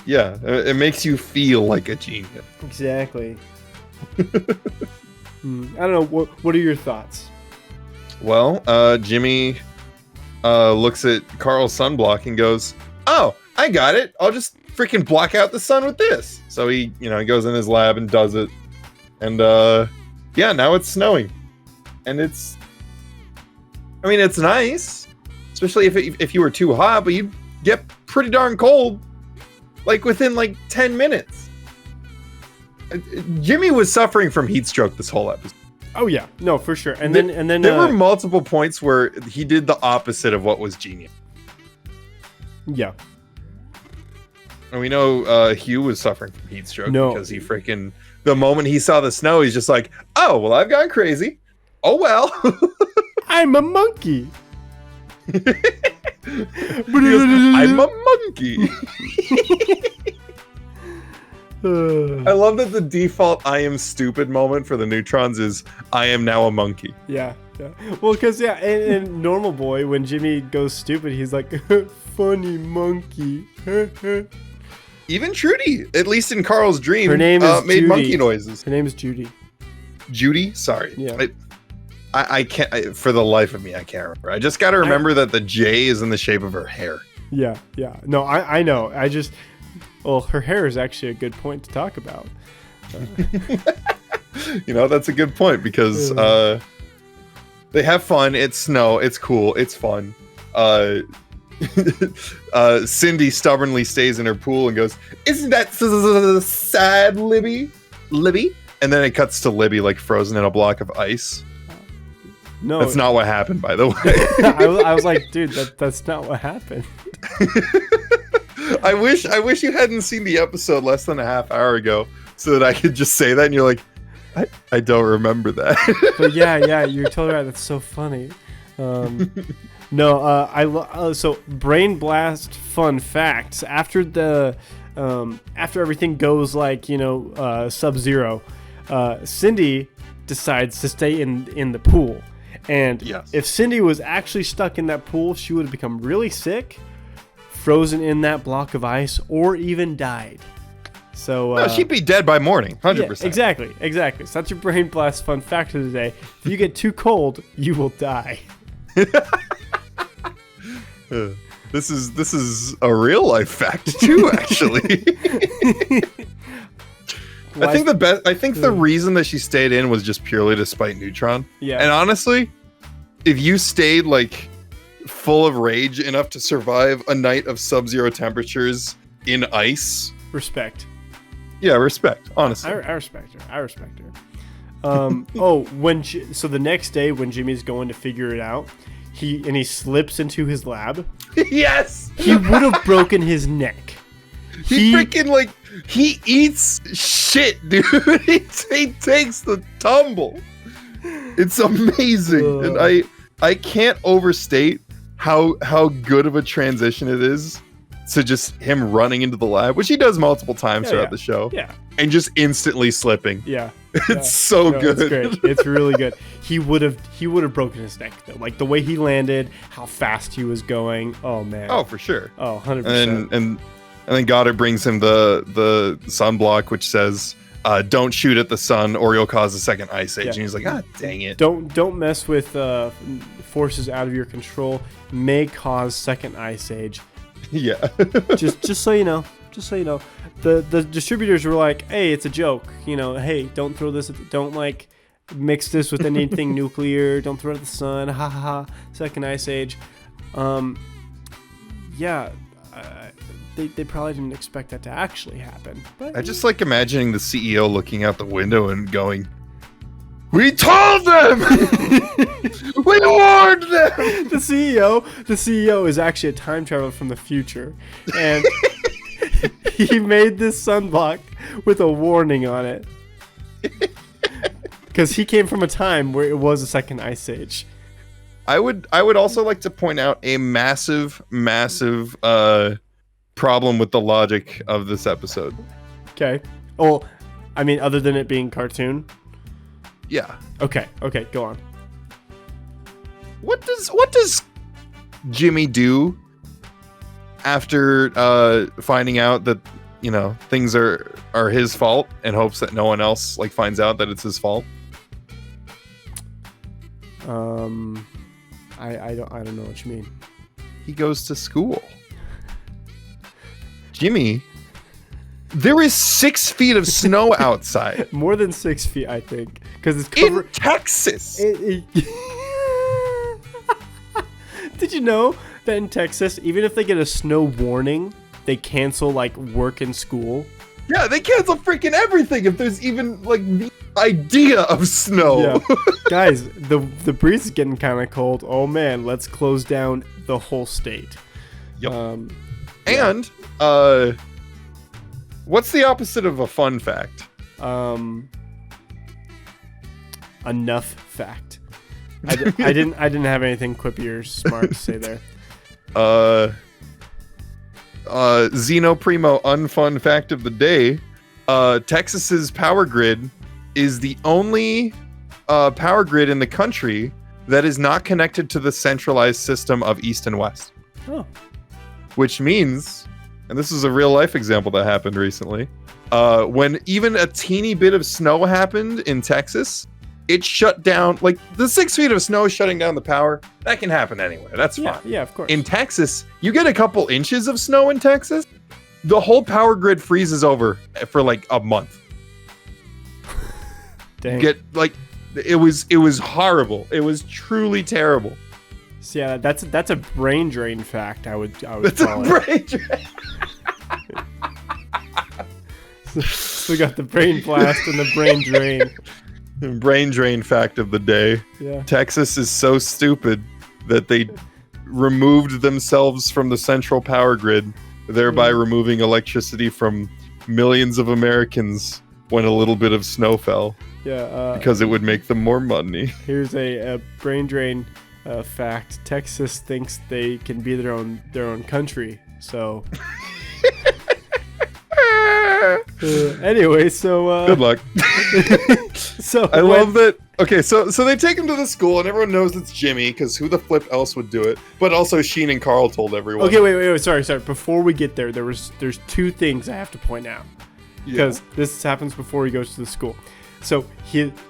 Yeah, it makes you feel like a genius. Exactly. I don't know. What are your thoughts? Well, Jimmy looks at Carl's sunblock and goes, "Oh, I got it. I'll just freaking block out the sun with this." So he goes in his lab and does it, and yeah, now it's snowing, and it's nice, especially if you were too hot, but you'd get pretty darn cold. Like within 10 minutes. Jimmy was suffering from heat stroke this whole episode. Oh yeah, no, for sure. And then there were multiple points where he did the opposite of what was genius. Yeah. And we know Hugh was suffering from heat stroke because he freaking, the moment he saw the snow, he's just like, oh, well, I've gone crazy. Oh well. I'm a monkey. I'm a monkey. I love that the default "I am stupid" moment for the Neutrons is "I am now a monkey." Yeah. Well, because in Normal Boy, when Jimmy goes stupid, he's like, "Funny monkey." Even Trudy, at least in Carl's dream, her name is made Judy. Monkey noises. Her name is Judy. Judy? Sorry. Yeah. I can't, for the life of me, I can't remember. I just got to remember that the J is in the shape of her hair. Yeah. No, I know. Her hair is actually a good point to talk about. That's a good point because they have fun. It's snow. It's cool. It's fun. Cindy stubbornly stays in her pool and goes, "Isn't that sad, Libby? Libby?" And then it cuts to Libby frozen in a block of ice. No, That's not what happened, by the way. I was like, dude, that's not what happened. I wish you hadn't seen the episode less than a half hour ago, so that I could just say that, and you're like, I don't remember that. But yeah, you're totally right. That's so funny. No, so Brain Blast fun facts. After everything goes like Sub-Zero, Cindy decides to stay in the pool, and if Cindy was actually stuck in that pool, she would have become really sick, frozen in that block of ice, or even died. So no, she'd be dead by morning, 100%. Yeah, exactly. So that's your Brain Blast fun fact of the day. If you get too cold, you will die. This is a real life fact too, actually. I think the reason that she stayed in was just purely to spite Neutron. Yeah. And honestly, if you stayed like full of rage enough to survive a night of sub-zero temperatures in ice, Respect. Yeah, respect. Honestly, I respect her. So the next day when Jimmy's going to figure it out, he slips into his lab. Yes, he would have broken his neck. He eats shit, dude. he takes the tumble. It's amazing, and I can't overstate how good of a transition it is to just him running into the lab, which he does multiple times throughout the show. Yeah. And just instantly slipping. Yeah. It's so good. It's great. It's really good. He would have broken his neck though. Like the way he landed, how fast he was going. Oh man. Oh, for sure. Oh, 100%. And then Goddard brings him the sunblock, which says, don't shoot at the sun or you'll cause a second ice age. And he's like, dang it. Don't mess with forces out of your control. May cause second ice age. Yeah. just so you know. The distributors were like, hey, it's a joke. Hey, don't throw this, don't like mix this with anything nuclear, don't throw it at the sun, ha ha ha, second ice age. They probably didn't expect that to actually happen. But I just like imagining the CEO looking out the window and going, we told them! We warned them! The CEO is actually a time traveler from the future. And he made this sunblock with a warning on it. Because he came from a time where it was a second ice age. I would also like to point out a massive problem with the logic of this episode. Okay. Well, I mean, other than it being cartoon. Yeah. Okay, go on. What does Jimmy do after finding out that things are his fault and hopes that no one else finds out that it's his fault? I don't know what you mean. He goes to school. Jimmy, there is 6 feet of snow outside. More than 6 feet, I think, because it's covered in Texas. Did you know that in Texas, even if they get a snow warning, they cancel work and school? Yeah, they cancel freaking everything if there's even the idea of snow. Yeah. Guys, the breeze is getting kind of cold. Oh man, let's close down the whole state. Yep. And what's the opposite of a fun fact? Enough fact. I didn't have anything quippy or smart to say there. Zino Primo unfun fact of the day. Texas's power grid is the only power grid in the country that is not connected to the centralized system of East and West. Oh. Which means, and this is a real life example that happened recently, when even a teeny bit of snow happened in Texas, it shut down, the 6 feet of snow shutting down the power, that can happen anywhere. That's fine. Yeah, of course. In Texas, you get a couple inches of snow in Texas, the whole power grid freezes over for a month. Dang. It was horrible. It was truly terrible. So yeah, that's a brain drain fact. I would That's call a brain drain. So we got the brain blast and the brain drain. Brain drain fact of the day. Yeah. Texas is so stupid that they removed themselves from the central power grid, thereby removing electricity from millions of Americans when a little bit of snow fell. Yeah. Because it would make them more money. Here's a brain drain fact. Texas thinks they can be their own country. So. Anyway, so good luck. So I love that. Okay, so they take him to the school, and everyone knows it's Jimmy, because who the flip else would do it? But also, Sheen and Carl told everyone. Okay, wait. Sorry. Before we get there, there's two things I have to point out, because this happens before he goes to the school. So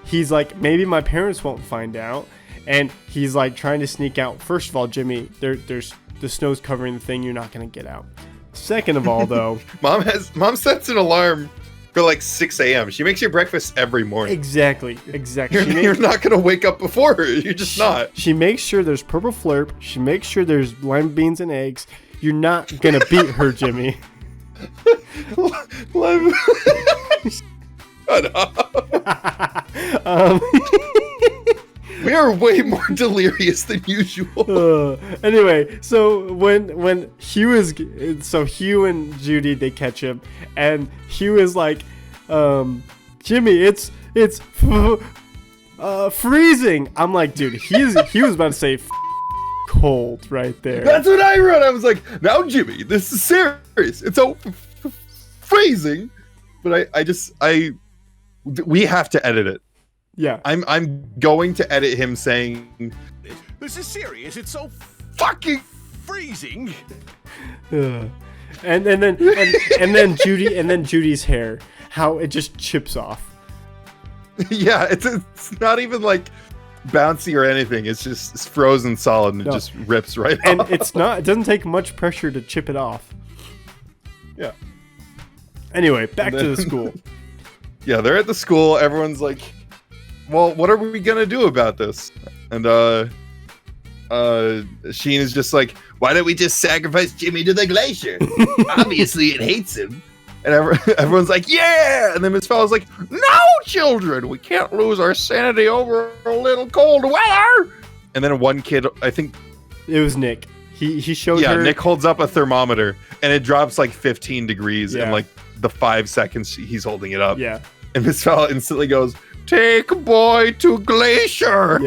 he's like, maybe my parents won't find out, and he's like trying to sneak out. First of all, Jimmy, there's the snow's covering the thing. You're not gonna get out. Second of all, though, mom sets an alarm for like 6 a.m. She makes your breakfast every morning. Exactly. You're not gonna wake up before her. You're just not. She makes sure there's purple flurp. She makes sure there's lima beans and eggs. You're not gonna beat her, Jimmy. Shut up. We are way more delirious than usual. Anyway, so when Hugh and Judy, they catch him, and Hugh is like, Jimmy, it's freezing. I'm like, dude, he was about to say cold right there. That's what I wrote. I was like, now Jimmy, this is serious. It's so freezing. But we have to edit it. Yeah, I'm going to edit him saying, This is serious. It's so fucking freezing. and then Judy's hair, how it just chips off. Yeah, it's not even like bouncy or anything. It's just frozen solid, and it just rips right and off. And it doesn't take much pressure to chip it off. Yeah. Anyway, back to the school. Yeah, they're at the school. Everyone's like, well, what are we gonna do about this? And Sheen is just like, why don't we just sacrifice Jimmy to the glacier? Obviously it hates him. And everyone's like, yeah! And then Miss Fellow's like, no, children! We can't lose our sanity over a little cold weather! And then one kid, I think... It was Nick. He showed her... Yeah, Nick holds up a thermometer, and it drops like 15 degrees in like the 5 seconds he's holding it up. Yeah. And Miss Fell instantly goes, take a boy to glacier!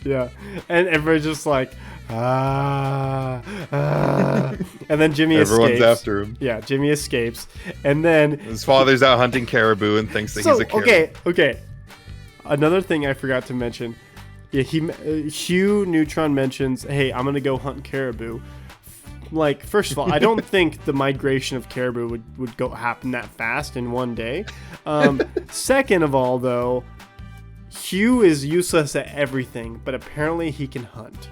Yeah. And everybody's just like, And then Jimmy escapes. Everyone's after him. Yeah, Jimmy escapes. And then... His father's out hunting caribou and thinks that he's a caribou. Okay. Another thing I forgot to mention. Yeah, Hugh Neutron mentions, hey, I'm going to go hunt caribou. Like, first of all, I don't think the migration of caribou would happen that fast in one day. Second of all, though, Hugh is useless at everything, but apparently he can hunt.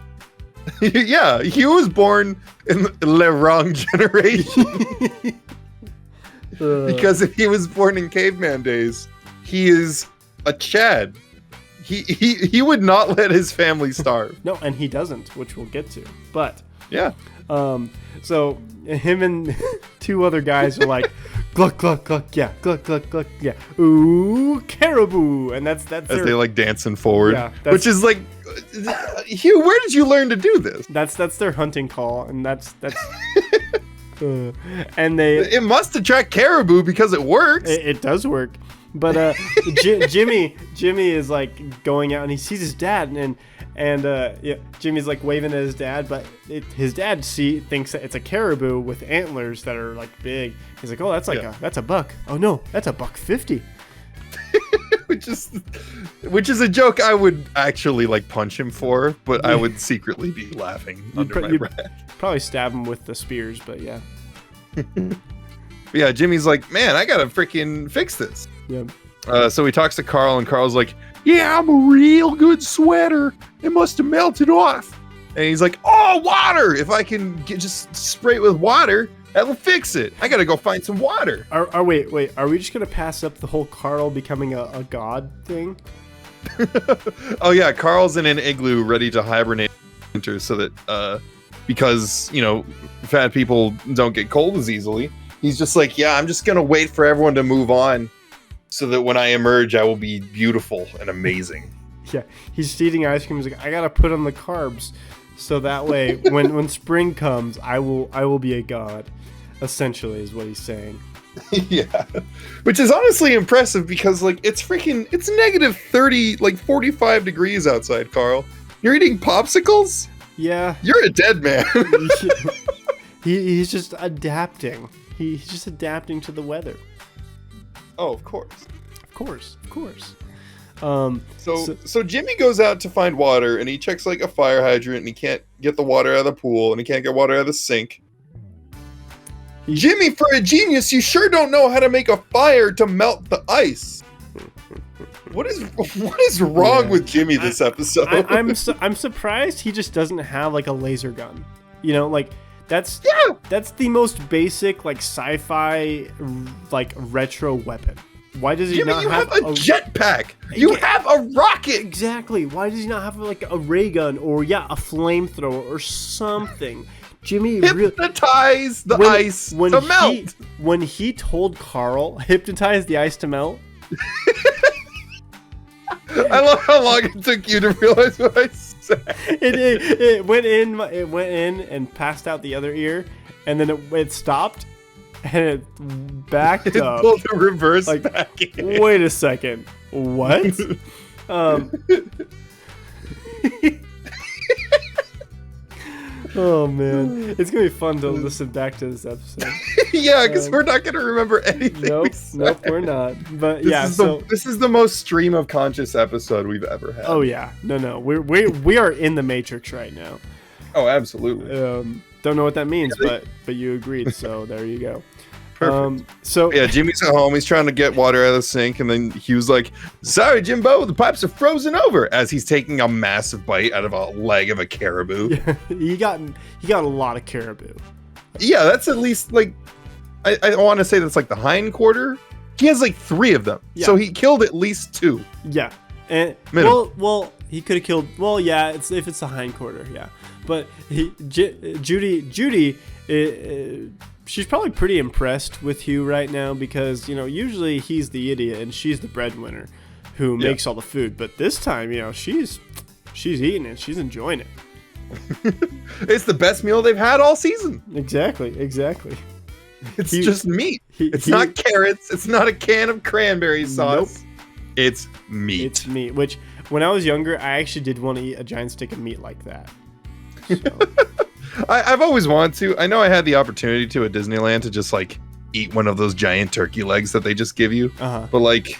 Yeah, Hugh was born in the wrong generation. Because if he was born in caveman days, he is a Chad. He would not let his family starve. No, and he doesn't, which we'll get to. But yeah. So him and two other guys are like, Gluck, Gluck, Gluck, yeah, Gluck, Gluck, Gluck, yeah, ooh, caribou, and that's as they like dancing forward, which is like, Hugh, where did you learn to do this? That's their hunting call, and that's and it must attract caribou because it works. It does work. But Jimmy is like going out and he sees his dad and Jimmy's like waving at his dad, but his dad thinks that it's a caribou with antlers that are like big. He's like, oh, that's like that's a buck. Oh no, that's a $1.50. which is a joke I would actually like punch him for, but I would secretly be laughing under my breath. Probably stab him with the spears, but yeah. Yeah, Jimmy's like, man, I gotta freaking fix this. Yeah. So he talks to Carl, and Carl's like, yeah, I'm a real good sweater. It must have melted off. And he's like, oh, water. If I can just spray it with water, that'll fix it. I gotta go find some water. Wait. Are we just gonna pass up the whole Carl becoming a god thing? Oh, yeah. Carl's in an igloo ready to hibernate winter so that, because, fat people don't get cold as easily. He's just like, yeah, I'm just going to wait for everyone to move on so that when I emerge, I will be beautiful and amazing. Yeah, he's eating ice cream. He's like, I gotta put on the carbs, so that way, when spring comes, I will be a god. Essentially, is what he's saying. Yeah, which is honestly impressive because like it's negative 30, like 45 degrees outside, Carl. You're eating popsicles? Yeah, You're a dead man. he's just adapting. He's just adapting to the weather. Oh, of course. Of course. So Jimmy goes out to find water, and he checks like a fire hydrant, and he can't get the water out of the pool, and he can't get water out of the sink. Jimmy, for a genius, you sure don't know how to make a fire to melt the ice. What is wrong with Jimmy this episode? I'm surprised he just doesn't have like a laser gun. You know, like that's the most basic like sci-fi like retro weapon. Why does he Jimmy, not you have a jetpack? You have a rocket. Exactly. Why does he not have like a ray gun or a flamethrower or something? Jimmy hypnotize the ice to melt. When he told Carl, hypnotize the ice to melt. I love how long it took you to realize what I said. It went in and passed out the other ear, and then it stopped, and it backed up. Pulled the reverse back in. Wait a second. What? Oh man, it's gonna be fun to listen back to this episode. Yeah, because we're not gonna remember anything. Nope, we're not. But this is the most stream of conscious episode we've ever had. Oh yeah, no, we are in the Matrix right now. Oh, absolutely. Don't know what that means, but you agreed, so there you go. Perfect. So yeah, Jimmy's at home. He's trying to get water out of the sink, and then he was like, "Sorry, Jimbo, the pipes are frozen over." As he's taking a massive bite out of a leg of a caribou. Yeah, he got a lot of caribou. Yeah, that's at least like I want to say that's like the hind quarter. He has like 3 of them, so he killed at least 2. Yeah, and well, he could have killed. Well, yeah, if it's the hind quarter, yeah. But Judy. She's probably pretty impressed with Hugh right now because, usually he's the idiot and she's the breadwinner who makes all the food. But this time, she's eating it. She's enjoying it. It's the best meal they've had all season. Exactly. It's just meat. It's not carrots. It's not a can of cranberry sauce. Nope. It's meat. It's meat, which when I was younger, I actually did want to eat a giant stick of meat like that. So. I've always wanted to. I know I had the opportunity to at Disneyland to just like eat one of those giant turkey legs that they just give you. But like,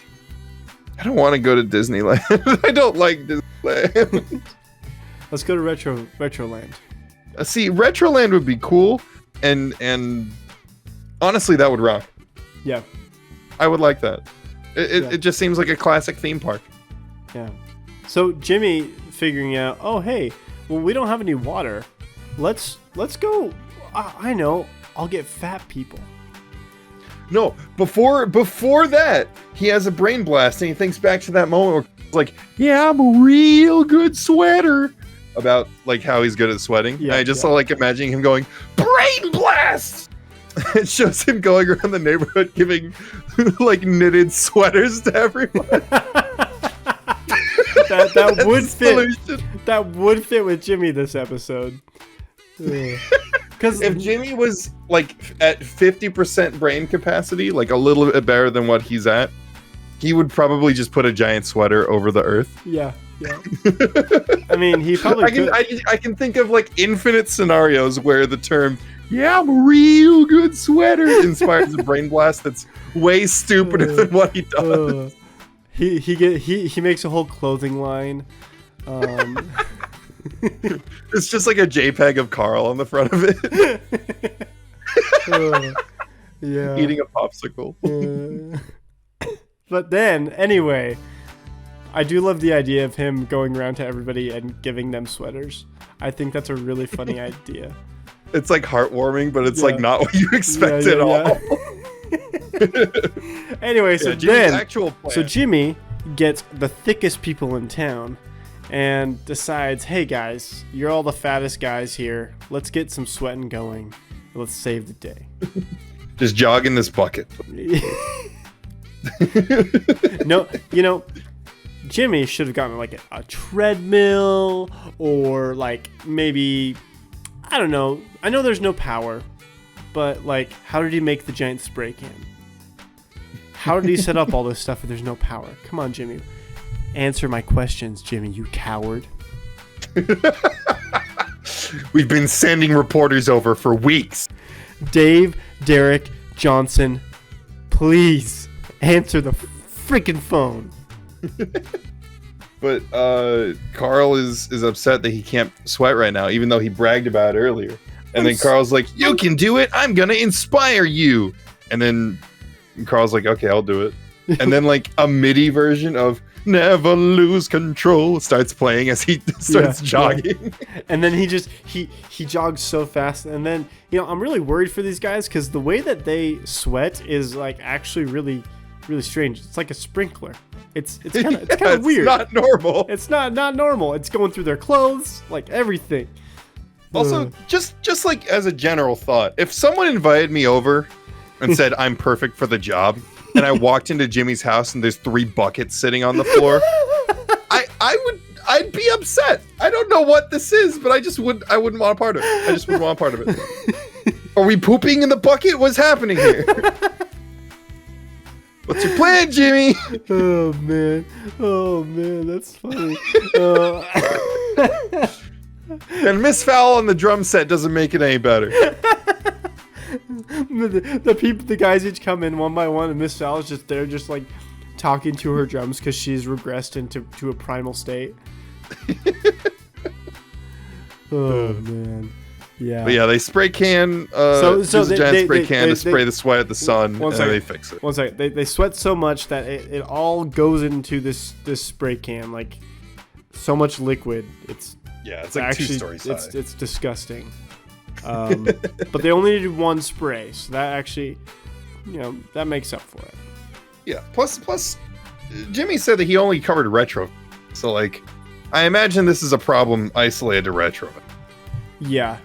I don't want to go to Disneyland. I don't like Disneyland. Let's go to Retroland. See, Retroland would be cool, and honestly, that would rock. Yeah, I would like that. It just seems like a classic theme park. Yeah. So Jimmy figuring out, oh hey, well we don't have any water. Let's go. I know. I'll get fat people. No, before that, he has a brain blast and he thinks back to that moment where he's like, "Yeah, I'm a real good sweater." About like how he's good at sweating. Yeah, I just saw like imagining him going, "Brain blast!" It shows him going around the neighborhood giving like knitted sweaters to everyone. that would fit. That would fit with Jimmy this episode. Because if Jimmy was like at 50% brain capacity, like a little bit better than what he's at, he would probably just put a giant sweater over the earth. Yeah. I mean, he probably I can think of like infinite scenarios where the term "yeah, I'm a real good sweater" inspires a brain blast that's way stupider than what he does. He makes a whole clothing line. It's just like a JPEG of Carl on the front of it. Yeah. Eating a popsicle. But then, anyway, I do love the idea of him going around to everybody and giving them sweaters. I think that's a really funny idea. It's like heartwarming, but it's like not what you expect at all. Anyway, so Jimmy gets the thickest people in town and decides, hey guys, you're all the fattest guys here. Let's get some sweating going. Let's save the day. Just jog in this bucket. No, Jimmy should have gotten like a treadmill or like maybe, I don't know. I know there's no power, but like, how did he make the giant spray can? How did he set up all this stuff if there's no power? Come on, Jimmy. Answer my questions, Jimmy, you coward. We've been sending reporters over for weeks. Dave, Derek, Johnson, please answer the freaking phone. But Carl is upset that he can't sweat right now, even though he bragged about it earlier. And then Carl's like, "You can do it. I'm gonna inspire you." And then Carl's like, "Okay, I'll do it." And then like a MIDI version of "Never Lose Control" starts playing as he starts jogging. Yeah. And then he jogs so fast. And then I'm really worried for these guys because the way that they sweat is like actually really, really strange. It's like a sprinkler. It's kind of weird. It's not normal. It's not normal. It's going through their clothes, like everything. Also, just like as a general thought, if someone invited me over and said I'm perfect for the job, and I walked into Jimmy's house and there's 3 buckets sitting on the floor, I'd be upset. I don't know what this is, but I wouldn't want a part of it. I just wouldn't want a part of it. Are we pooping in the bucket? What's happening here? What's your plan, Jimmy? Oh man, that's funny. And Miss Fowl on the drum set doesn't make it any better. The guys each come in one by one, and Miss Fowl is just there, just like talking to her drums because she's regressed into a primal state. Oh man, yeah. But yeah, they spray can. Use a giant spray can to spray the sweat at the sun, and then they fix it. One second, they sweat so much that it all goes into this spray can, like so much liquid. It's like actually 2 stories high. It's disgusting. But they only needed 1 spray, so that actually, that makes up for it. Yeah. Plus, Jimmy said that he only covered retro, so like, I imagine this is a problem isolated to retro. Yeah.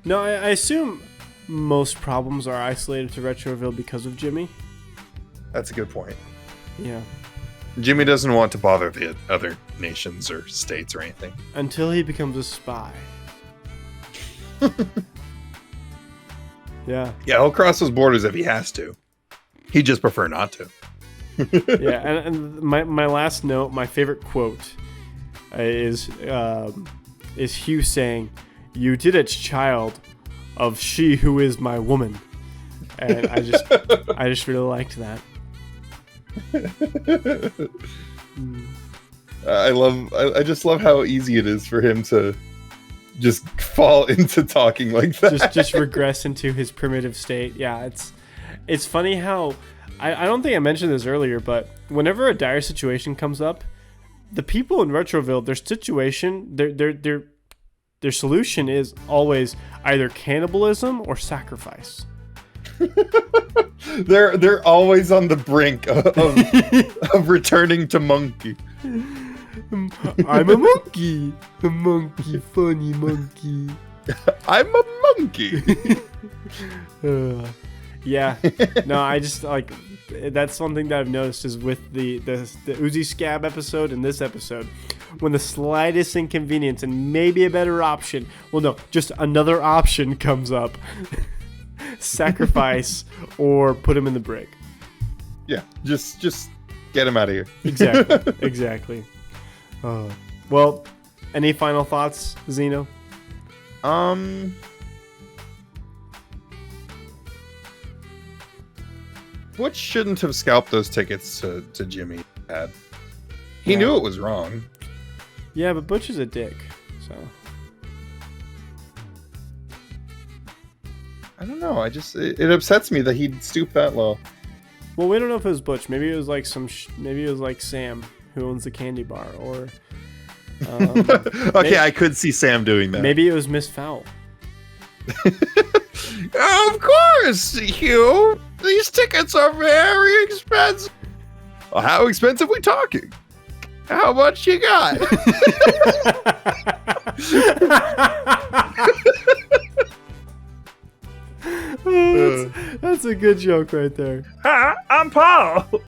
No, I assume most problems are isolated to Retroville because of Jimmy. That's a good point. Yeah. Jimmy doesn't want to bother the other nations or states or anything. Until he becomes a spy. Yeah. Yeah, he'll cross those borders if he has to. He'd just prefer not to. Yeah, and my last note, my favorite quote is Hugh saying, "You did it, child, of she who is my woman." And I just really liked that. I just love how easy it is for him to just fall into talking like that. Just regress into his primitive state. Yeah, it's funny how I don't think I mentioned this earlier, but whenever a dire situation comes up, the people in Retroville, their solution is always either cannibalism or sacrifice. They're always on the brink of returning to monkey. I'm a monkey. A monkey, funny monkey. I'm a monkey. Yeah. No, I just like that's something that I've noticed is with the Uzi Scab episode and this episode, when the slightest inconvenience and maybe a better option, well, no, just another option comes up, sacrifice or put him in the brig. Yeah, just get him out of here. Exactly. Well, any final thoughts, Zeno? Butch shouldn't have scalped those tickets to Jimmy. He knew it was wrong. Yeah, but Butch is a dick, so. I don't know. It upsets me that he'd stoop that low. Well, we don't know if it was Butch. Maybe it was like maybe it was like Sam, who owns the candy bar, or. Okay, I could see Sam doing that. Maybe it was Miss Fowl. Of course, Hugh. These tickets are very expensive. Well, how expensive we talking? How much you got? That's a good joke right there. Hi, I'm Paul.